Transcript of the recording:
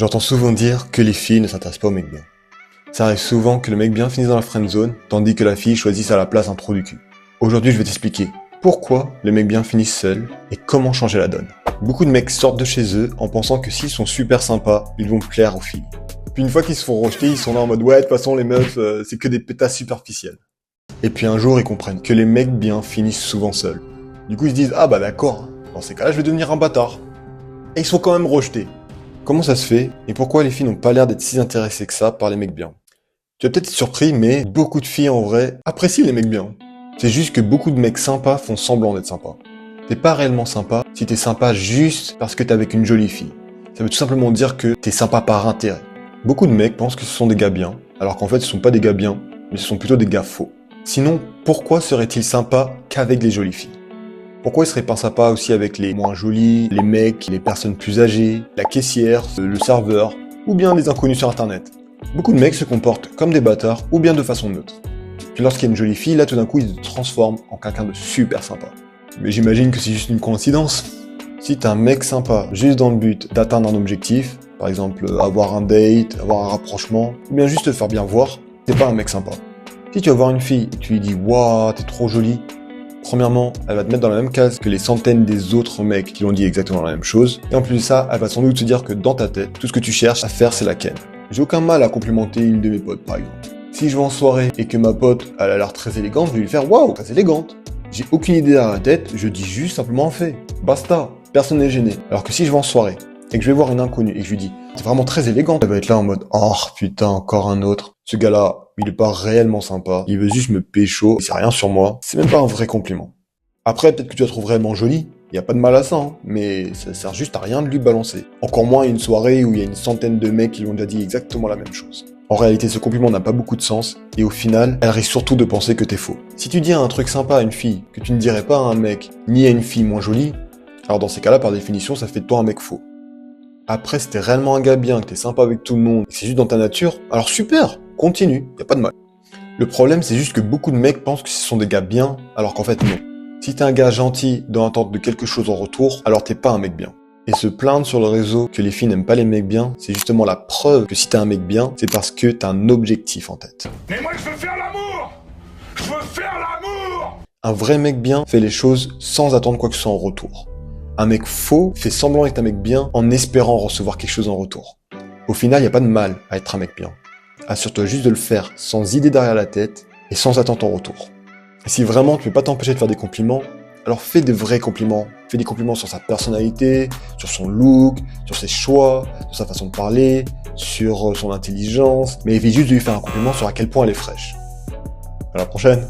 J'entends souvent dire que les filles ne s'intéressent pas aux mecs bien. Ça arrive souvent que le mec bien finisse dans la friendzone, tandis que la fille choisisse à la place un trou du cul. Aujourd'hui, je vais t'expliquer pourquoi les mecs bien finissent seuls et comment changer la donne. Beaucoup de mecs sortent de chez eux en pensant que s'ils sont super sympas, ils vont plaire aux filles. Puis une fois qu'ils se font rejeter, ils sont là en mode ouais, de toute façon les meufs, c'est que des pétasses superficielles. Et puis un jour, ils comprennent que les mecs bien finissent souvent seuls. Du coup, ils se disent ah bah d'accord, dans ces cas-là, je vais devenir un bâtard. Et ils sont quand même rejetés. Comment ça se fait et pourquoi les filles n'ont pas l'air d'être si intéressées que ça par les mecs bien? Tu vas peut-être être surpris, mais beaucoup de filles en vrai apprécient les mecs bien. C'est juste que beaucoup de mecs sympas font semblant d'être sympas. T'es pas réellement sympa si t'es sympa juste parce que t'es avec une jolie fille. Ça veut tout simplement dire que t'es sympa par intérêt. Beaucoup de mecs pensent que ce sont des gars bien, alors qu'en fait ce sont pas des gars bien, mais ce sont plutôt des gars faux. Sinon, pourquoi seraient-ils sympas qu'avec les jolies filles? Pourquoi ils seraient pas sympas aussi avec les moins jolis, les mecs, les personnes plus âgées, la caissière, le serveur, ou bien les inconnus sur internet? Beaucoup de mecs se comportent comme des bâtards ou bien de façon neutre. Puis lorsqu'il y a une jolie fille, là tout d'un coup ils se transforment en quelqu'un de super sympa. Mais j'imagine que c'est juste une coïncidence. Si t'es un mec sympa juste dans le but d'atteindre un objectif, par exemple avoir un date, avoir un rapprochement, ou bien juste te faire bien voir, t'es pas un mec sympa. Si tu vas voir une fille et que tu lui dis « Wouah, t'es trop jolie », premièrement, elle va te mettre dans la même case que les centaines des autres mecs qui l'ont dit exactement la même chose. Et en plus de ça, elle va sans doute te dire que dans ta tête, tout ce que tu cherches à faire, c'est la ken. J'ai aucun mal à complimenter une de mes potes, par exemple. Si je vais en soirée et que ma pote, elle a l'air très élégante, je vais lui faire « Waouh, très élégante ». J'ai aucune idée dans la tête, je dis juste simplement en fait. Basta, personne n'est gêné. Alors que si je vais en soirée et que je vais voir une inconnue et que je lui dis « T'es vraiment très élégante », elle va être là en mode « Oh putain, encore un autre. Ce gars-là, il est pas réellement sympa, il veut juste me pécho, il sait rien sur moi. » C'est même pas un vrai compliment. Après, peut-être que tu la trouves vraiment jolie, y a pas de mal à ça, hein, mais ça sert juste à rien de lui balancer. Encore moins une soirée où il y a une centaine de mecs qui lui ont déjà dit exactement la même chose. En réalité, ce compliment n'a pas beaucoup de sens, et au final, elle risque surtout de penser que t'es faux. Si tu dis un truc sympa à une fille, que tu ne dirais pas à un mec, ni à une fille moins jolie, alors dans ces cas-là, par définition, ça fait de toi un mec faux. Après, si t'es réellement un gars bien, que t'es sympa avec tout le monde, et que c'est juste dans ta nature, alors super, continue, y a pas de mal. Le problème, c'est juste que beaucoup de mecs pensent que ce sont des gars bien, alors qu'en fait non. Si t'es un gars gentil dans l'attente de quelque chose en retour, alors t'es pas un mec bien. Et se plaindre sur le réseau que les filles n'aiment pas les mecs bien, c'est justement la preuve que si t'es un mec bien, c'est parce que t'as un objectif en tête. Mais moi je veux faire l'amour! Je veux faire l'amour! Un vrai mec bien fait les choses sans attendre quoi que ce soit en retour. Un mec faux fait semblant d'être un mec bien en espérant recevoir quelque chose en retour. Au final, y a pas de mal à être un mec bien. Assure-toi juste de le faire sans idée derrière la tête et sans attente en retour. Et si vraiment tu peux pas t'empêcher de faire des compliments, alors fais de vrais compliments. Fais des compliments sur sa personnalité, sur son look, sur ses choix, sur sa façon de parler, sur son intelligence, mais évite juste de lui faire un compliment sur à quel point elle est fraîche. À la prochaine!